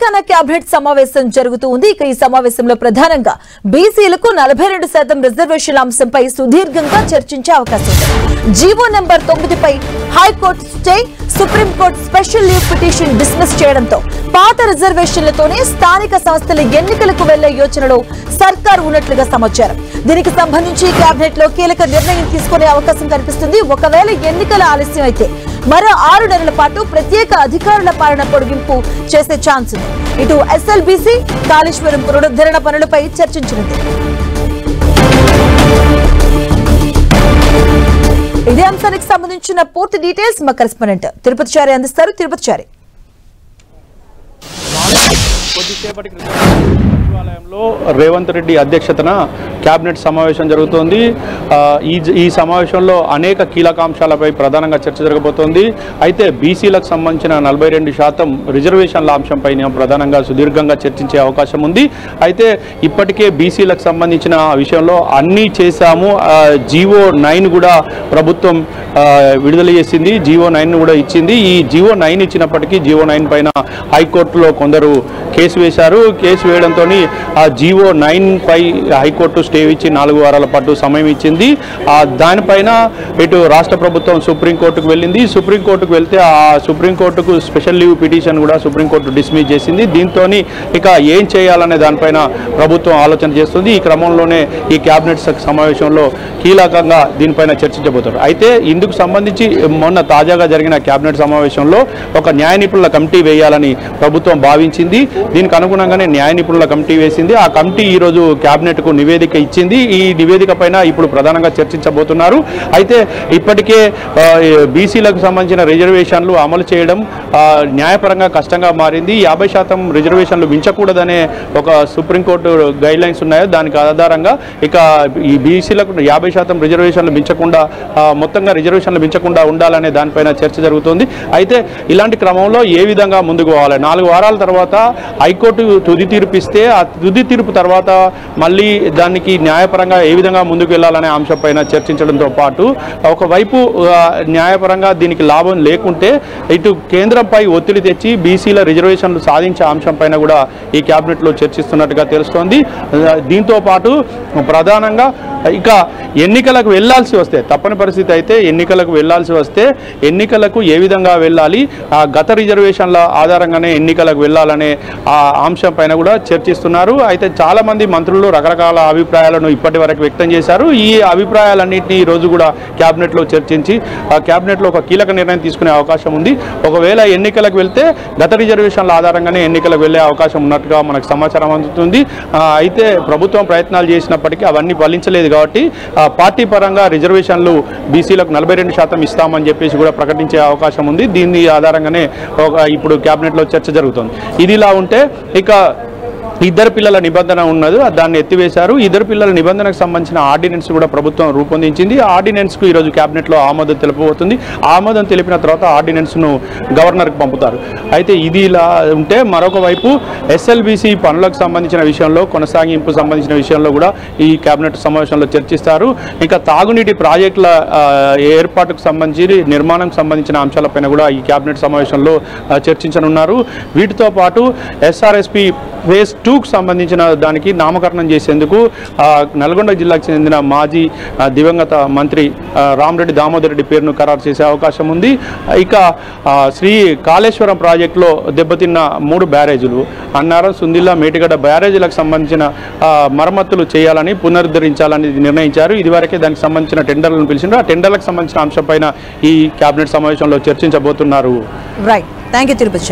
Telangana cabinet సమావేశం జరుగుతూ ఉంది. ఇక ఈ సమావేశంలో ప్రధానంగా బీసీలకు 42% రిజర్వేషన్ల అంశంపై సుదీర్ఘంగా చర్చించే అవకాశం ఉంది. జీవో నెంబర్ 9 పై high court stay, supreme court special leave petition dismiss చేయడంతో పాత రిజర్వేషన్లతోనే స్థానిక సంస్థల ఎన్నికలకు వెళ్లే యోచనలో సర్కార్ ఉన్నట్లుగా సమాచారం. దీనికి సంబంధించి కేబినెట్ లో కీలక నిర్ణయం తీసుకునే అవకాశం కనిపిస్తుంది. ఒకవేళ ఎన్నికల ఆలస్యం అయితే మరో 6 నెలల పాటు ప్రత్యేక అధికారుల పాలన పొడిగింపు చేసే ఛాన్స్ ఉంది. ఇటు ఎస్ఎల్బీసీ కాళేశ్వరం పునరుద్ధరణ పనులపై చర్చించనుంది. ఇదే అంశానికి సంబంధించిన పూర్తి డీటెయిల్స్ మా కరెస్పాండెంట్ తిరుపతి చారి అందిస్తారు. తిరుపతి చారి, కొద్దిసేపటి క్రితం సచివాలయంలో రేవంత్ రెడ్డి అధ్యక్షతన కేబినెట్ సమావేశం జరుగుతోంది. ఈ సమావేశంలో అనేక కీలకాంశాలపై ప్రధానంగా చర్చ జరగబోతోంది. అయితే బీసీలకు సంబంధించిన 42% రిజర్వేషన్ల అంశంపై ప్రధానంగా సుదీర్ఘంగా చర్చించే అవకాశం ఉంది. అయితే ఇప్పటికే బీసీలకు సంబంధించిన విషయంలో అన్నీ చేశాము. జీవో 9 కూడా ప్రభుత్వం విడుదల చేసింది. జీవో 9 కూడా ఇచ్చింది. ఈ జీవో 9 ఇచ్చినప్పటికీ జీవో 9 పైన హైకోర్టులో కొందరు కేసు వేశారు. కేసు వేయడంతో ఆ జీవో 9 పై హైకోర్టు స్టే ఇచ్చి 4 వారాల పాటు సమయం ఇచ్చింది. దానిపైన ఇటు రాష్ట్ర ప్రభుత్వం సుప్రీంకోర్టుకు వెళ్ళింది. సుప్రీంకోర్టుకు వెళ్తే ఆ సుప్రీంకోర్టుకు స్పెషల్ లీవ్ పిటిషన్ కూడా సుప్రీంకోర్టు డిస్మిస్ చేసింది. దీంతో ఇక ఏం చేయాలనే దానిపైన ప్రభుత్వం ఆలోచన చేస్తుంది. ఈ క్రమంలోనే ఈ కేబినెట్ సమావేశంలో కీలకంగా దీనిపైన చర్చించబోతారు. అయితే ఇందుకు సంబంధించి మొన్న తాజాగా జరిగిన కేబినెట్ సమావేశంలో ఒక న్యాయ నిపుణుల కమిటీ వేయాలని ప్రభుత్వం భావించింది. దీనికి అనుగుణంగానే న్యాయ నిపుణుల కమిటీ వేసింది. ఆ కమిటీ ఈరోజు కేబినెట్కు నివేదిక ఇచ్చింది. ఈ నివేదిక పైన ఇప్పుడు ప్రధానంగా చర్చించబోతున్నారు. అయితే ఇప్పటికే బీసీలకు సంబంధించిన రిజర్వేషన్లు అమలు చేయడం న్యాయపరంగా కష్టంగా మారింది. 50% రిజర్వేషన్లు మించకూడదనే ఒక సుప్రీంకోర్టు గైడ్ లైన్స్ ఉన్నాయో దానికి ఆధారంగా ఇక ఈ బీసీలకు 50% రిజర్వేషన్లు మించకుండా మొత్తంగా రిజర్వేషన్లు మించకుండా ఉండాలనే దానిపైన చర్చ జరుగుతుంది. అయితే ఇలాంటి క్రమంలో ఏ విధంగా ముందుకు పోవాలి, 4 వారాల తర్వాత హైకోర్టు తుది తీర్పు ఇస్తే ఆ తుది తీర్పు తర్వాత మళ్ళీ దానికి న్యాయపరంగా ఏ విధంగా ముందుకు వెళ్ళాలనే అంశంపైన చర్చించడంతో పాటు ఒకవైపు న్యాయపరంగా దీనికి లాభం లేకుంటే ఇటు కేంద్రంపై ఒత్తిడి తెచ్చి బీసీల రిజర్వేషన్లు సాధించే అంశంపైన కూడా ఈ కేబినెట్లో చర్చిస్తున్నట్టుగా తెలుస్తోంది. దీంతో పాటు ప్రధానంగా ఇక ఎన్నికలకు వెళ్లాల్సి వస్తే తప్పని పరిస్థితి అయితే ఎన్నికలకు వెళ్లాల్సి వస్తే ఎన్నికలకు ఏ విధంగా వెళ్ళాలి, గత రిజర్వేషన్ల ఆధారంగానే ఎన్నికలకు వెళ్ళాలనే ఆ అంశం పైన కూడా చర్చిస్తున్నారు. అయితే చాలామంది మంత్రులు రకరకాల అభిప్రాయాలను ఇప్పటి వరకు వ్యక్తం చేశారు. ఈ అభిప్రాయాలన్నింటినీ ఈ రోజు కూడా కేబినెట్లో చర్చించి ఆ కేబినెట్లో ఒక కీలక నిర్ణయం తీసుకునే అవకాశం ఉంది. ఒకవేళ ఎన్నికలకు వెళ్తే గత రిజర్వేషన్ల ఆధారంగానే ఎన్నికలకు వెళ్లే అవకాశం ఉన్నట్టుగా మనకు సమాచారం అందుతుంది. అయితే ప్రభుత్వం ప్రయత్నాలు చేసినప్పటికీ అవన్నీ ఫలించలేదు కాబట్టి పార్టీ పరంగా రిజర్వేషన్లు బీసీలకు 42% ఇస్తామని చెప్పేసి కూడా ప్రకటించే అవకాశం ఉంది. దీని ఆధారంగానే ఇప్పుడు కేబినెట్లో చర్చ జరుగుతుంది. ఇదిలా ఉంటే ఇక ఇద్దరు పిల్లల నిబంధన ఉన్నది, దాన్ని ఎత్తివేశారు. ఇద్దరు పిల్లల నిబంధనకు సంబంధించిన ఆర్డినెన్స్ కూడా ప్రభుత్వం రూపొందించింది. ఆర్డినెన్స్కు ఈరోజు కేబినెట్లో ఆమోదం తెలుపబోతుంది. ఆమోదం తెలిపిన తర్వాత ఆర్డినెన్స్ను గవర్నర్కి పంపుతారు. అయితే ఇది ఇలా ఉంటే మరొక వైపు ఎస్ఎల్బీసీ పనులకు సంబంధించిన విషయంలో కొనసాగింపు సంబంధించిన విషయంలో కూడా ఈ కేబినెట్ సమావేశంలో చర్చిస్తారు. ఇంకా తాగునీటి ప్రాజెక్టుల ఏర్పాటుకు సంబంధించి నిర్మాణంకు సంబంధించిన అంశాలపైన కూడా ఈ కేబినెట్ సమావేశంలో చర్చించనున్నారు. వీటితో పాటు ఎస్ఆర్ఎస్పీ ఫేజ్ 2కు సంబంధించిన దానికి నామకరణం చేసేందుకు నల్గొండ జిల్లాకు చెందిన మాజీ దివంగత మంత్రి రామరెడ్డి దామోదర్ రెడ్డి పేరును ఖరారు చేసే అవకాశం ఉంది. ఇక శ్రీ కాళేశ్వరం ప్రాజెక్టులో దెబ్బతిన్న 3 బ్యారేజీలు అన్నారం, సుందిల్లా, మేటిగడ్డ బ్యారేజీలకు సంబంధించిన మరమ్మతులు చేయాలని పునరుద్ధరించాలని నిర్ణయించారు. ఇదివరకే దానికి సంబంధించిన టెండర్లను పిలిచిండ్రు. ఆ టెండర్లకు సంబంధించిన అంశంపైన ఈ కేబినెట్ సమావేశంలో చర్చించబోతున్నారు. Right, thank you Tirupati.